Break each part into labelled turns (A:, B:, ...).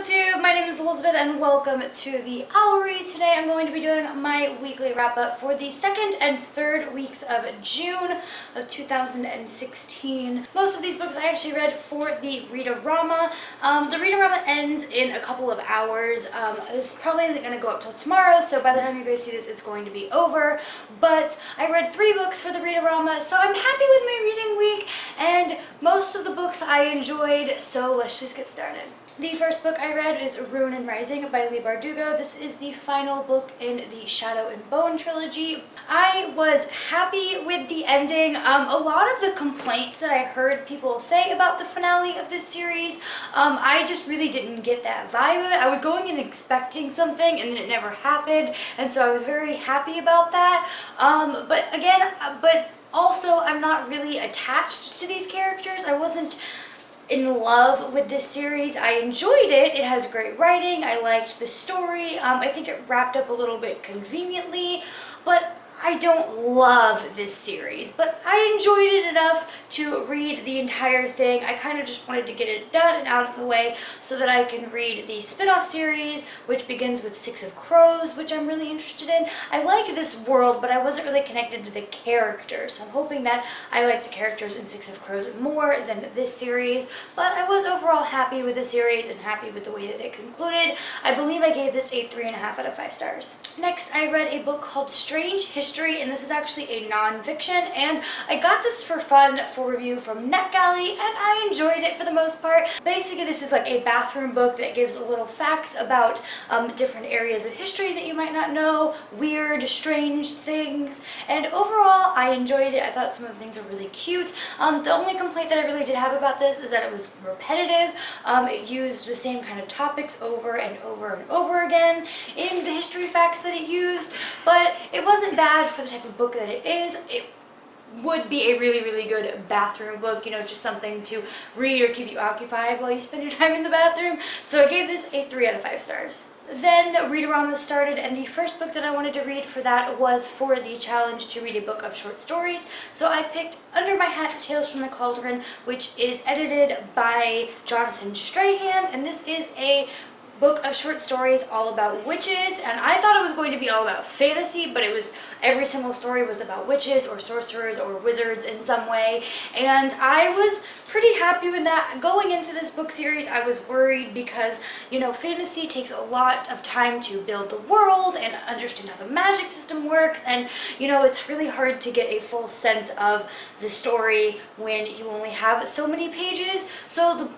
A: BookTube, my name is Elizabeth and welcome to the Owlery. Today I'm going to be doing my weekly wrap-up for the second and third weeks of June of 2016. Most of these books I actually read for the Read-A-Rama. The Read-A-Rama ends in a couple of hours. This probably isn't going to go up till tomorrow, so by the time you guys see this it's going to be over. But I read 3 books for the Read-A-Rama, so I'm happy with my reading week, and most of the books I enjoyed, so let's just get started. The first book I read is Ruin and Rising by Leigh Bardugo. This is the final book in the Shadow and Bone trilogy. I was happy with the ending. A lot of the complaints that I heard people say about the finale of this series, I just really didn't get that vibe of it. I was going in expecting something and then it never happened, and so I was very happy about that. But also I'm not really attached to these characters. I wasn't in love with this series. I enjoyed it. It has great writing. I liked the story. I think it wrapped up a little bit conveniently, but I don't love this series, but I enjoyed it enough to read the entire thing. I kind of just wanted to get it done and out of the way so that I can read the spin-off series, which begins with Six of Crows, which I'm really interested in. I like this world, but I wasn't really connected to the characters, so I'm hoping that I like the characters in Six of Crows more than this series, but I was overall happy with the series and happy with the way that it concluded. I believe I gave this a 3.5 out of 5 stars. Next, I read a book called Strange History, and this is actually a non-fiction, and I got this for fun for review from Netgalley, and I enjoyed it for the most part. Basically, this is like a bathroom book that gives little facts about different areas of history that you might not know, weird, strange things, and overall, I enjoyed it. I thought some of the things were really cute. The only complaint that I really did have about this is that it was repetitive. It used the same kind of topics over and over and over again in the history facts that it used, but it wasn't bad for the type of book that it is. It would be a really, really good bathroom book, you know, just something to read or keep you occupied while you spend your time in the bathroom. So I gave this a 3 out of 5 stars. Then the Read-A-Rama started, and the first book that I wanted to read for that was for the challenge to read a book of short stories. So I picked Under My Hat, Tales from the Cauldron, which is edited by Jonathan Strahan, and this is a book of short stories all about witches, and I thought it was going to be all about fantasy, but it was every single story was about witches or sorcerers or wizards in some way, and I was pretty happy with that. Going into this book series, I was worried because, you know, fantasy takes a lot of time to build the world and understand how the magic system works, and, you know, it's really hard to get a full sense of the story when you only have so many pages. So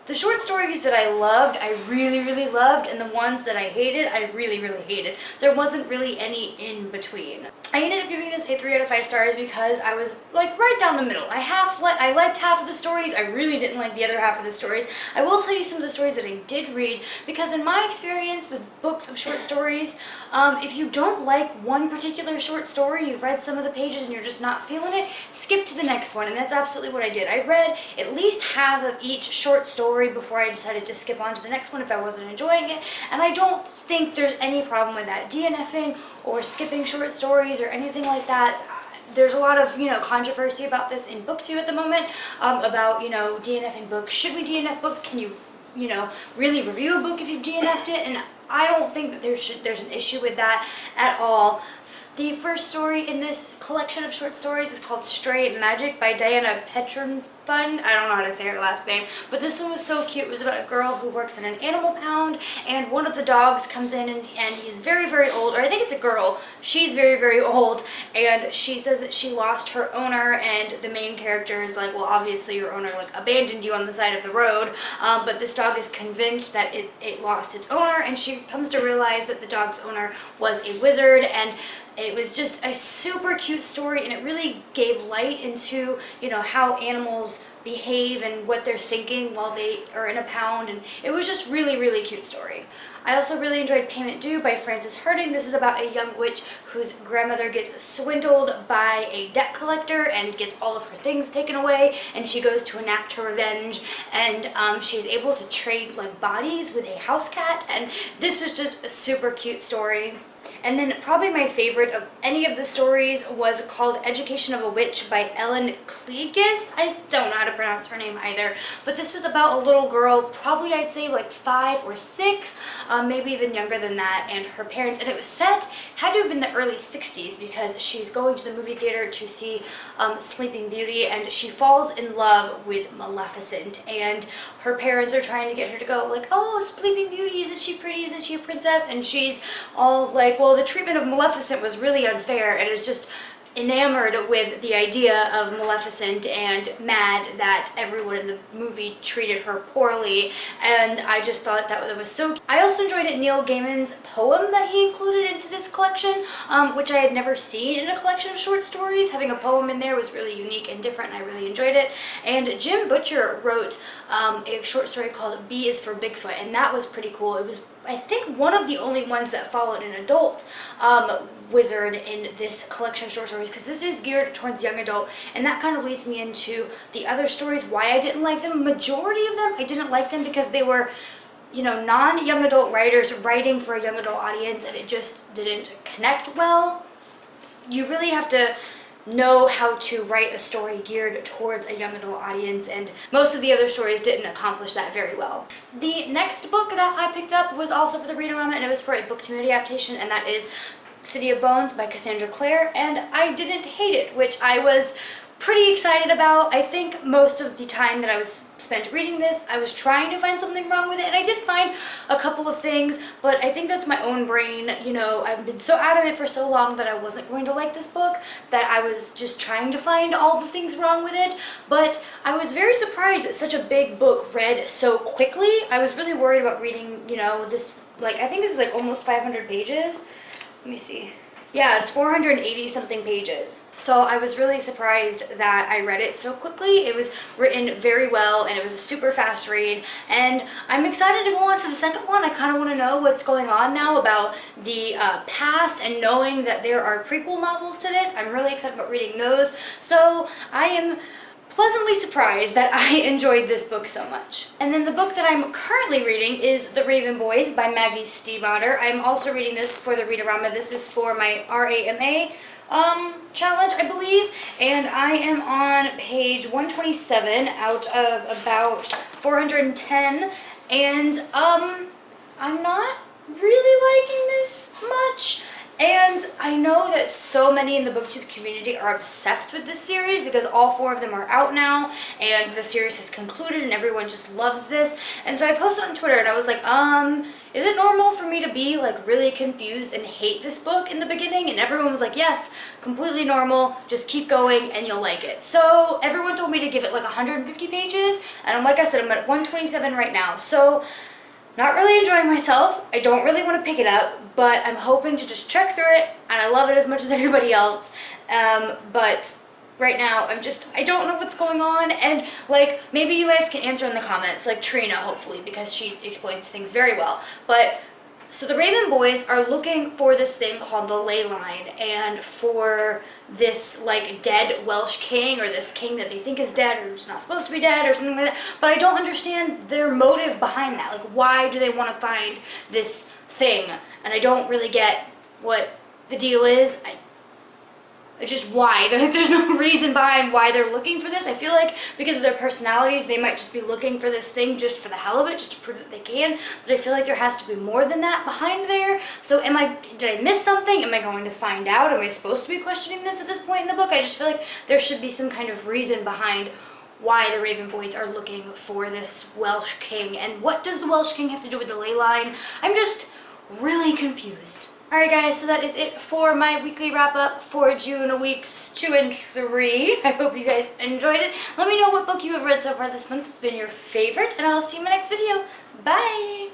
A: the short stories that I loved, I really, really loved, and the ones that I hated, I really, really hated. There wasn't really any in between. I ended up giving this a 3 out of 5 stars because I was like right down the middle. I liked half of the stories, I really didn't like the other half of the stories. I will tell you some of the stories that I did read, because in my experience with books of short stories, if you don't like one particular short story, you've read some of the pages and you're just not feeling it, skip to the next one, and that's absolutely what I did. I read at least half of each short story before I decided to skip on to the next one if I wasn't enjoying it, and I don't think there's any problem with that. DNFing or skipping short stories or anything like that. There's a lot of, you know, controversy about this in BookTube at the moment, about, you know, DNFing books. Should we DNF books? Can you know, really review a book if you've DNF'd it? And I don't think that there's an issue with that at all. The first story in this collection of short stories is called Stray Magic by Diana Petronfun. I don't know how to say her last name, but this one was so cute. It was about a girl who works in an animal pound, and one of the dogs comes in and he's very, very old, or I think it's a girl. She's very, very old, and she says that she lost her owner, and the main character is like, well, obviously your owner like abandoned you on the side of the road, but this dog is convinced that it lost its owner, and she comes to realize that the dog's owner was a wizard, and it was just a super cute story, and it really gave light into, you know, how animals behave and what they're thinking while they are in a pound, and it was just really, really cute story. I also really enjoyed Payment Due by Frances Harding. This is about a young witch whose grandmother gets swindled by a debt collector and gets all of her things taken away, and she goes to enact her revenge, and she's able to trade like bodies with a house cat, and this was just a super cute story. And then probably my favorite of any of the stories was called Education of a Witch by Ellen Clegus. I don't know how to pronounce her name either, but this was about a little girl, probably I'd say like 5 or 6, maybe even younger than that, and her parents, and it was set, had to have been the early 60s because she's going to the movie theater to see Sleeping Beauty, and she falls in love with Maleficent, and her parents are trying to get her to go like, oh, Sleeping Beauty, isn't she pretty, isn't she a princess? And she's all like, well, the treatment of Maleficent was really unfair, and is just enamored with the idea of Maleficent and mad that everyone in the movie treated her poorly, and I just thought that was so cute. I also enjoyed Neil Gaiman's poem that he included into this collection, which I had never seen in a collection of short stories. Having a poem in there was really unique and different, and I really enjoyed it. And Jim Butcher wrote a short story called B is for Bigfoot, and that was pretty cool. It was, I think, one of the only ones that followed an adult wizard in this collection of short stories, because this is geared towards young adult, and that kind of leads me into the other stories, why I didn't like them. Majority of them, I didn't like them because they were, you know, non-young adult writers writing for a young adult audience, and it just didn't connect well. You really have to know how to write a story geared towards a young adult audience, and most of the other stories didn't accomplish that very well. The next book that I picked up was also for the Read-A-Rama, and it was for a book community adaptation, and that is City of Bones by Cassandra Clare, and I didn't hate it, which I was pretty excited about. I think most of the time that I was spent reading this, I was trying to find something wrong with it, and I did find a couple of things, but I think that's my own brain. You know, I've been so out of it for so long that I wasn't going to like this book, that I was just trying to find all the things wrong with it, but I was very surprised that such a big book read so quickly. I was really worried about reading, you know, this, like, I think this is like almost 500 pages. Let me see. Yeah, it's 480 something pages. So I was really surprised that I read it so quickly. It was written very well, and it was a super fast read, and I'm excited to go on to the second one. I kind of want to know what's going on now about the past, and knowing that there are prequel novels to this. I'm really excited about reading those. So I am pleasantly surprised that I enjoyed this book so much. And then the book that I'm currently reading is The Raven Boys by Maggie Stiefvater. I'm also reading this for the Read-A-Rama. This is for my RAMA challenge, I believe, and I am on page 127 out of about 410, and I'm not really liking this much. And I know that so many in the booktube community are obsessed with this series because all 4 of them are out now, and the series has concluded, and everyone just loves this. And so I posted on Twitter, and I was like, is it normal for me to be like really confused and hate this book in the beginning? And everyone was like, yes, completely normal, just keep going and you'll like it. So everyone told me to give it like 150 pages, and like I said, I'm at 127 right now. So not really enjoying myself. I don't really want to pick it up, but I'm hoping to just check through it, and I love it as much as everybody else. But right now, I don't know what's going on, and like, maybe you guys can answer in the comments, like Trina, hopefully, because she explains things very well. But so the Raven Boys are looking for this thing called the ley line, and for this like dead Welsh king, or this king that they think is dead or is not supposed to be dead or something like that. But I don't understand their motive behind that. Like, why do they want to find this thing? And I don't really get what the deal is. It's just why. There's no reason behind why they're looking for this. I feel like because of their personalities, they might just be looking for this thing just for the hell of it, just to prove that they can. But I feel like there has to be more than that behind there. So did I miss something? Am I going to find out? Am I supposed to be questioning this at this point in the book? I just feel like there should be some kind of reason behind why the Raven Boys are looking for this Welsh king. And what does the Welsh king have to do with the ley line? I'm just really confused. Alright guys, so that is it for my weekly wrap-up for June weeks 2 and 3. I hope you guys enjoyed it. Let me know what book you have read so far this month that's been your favorite, and I'll see you in my next video. Bye!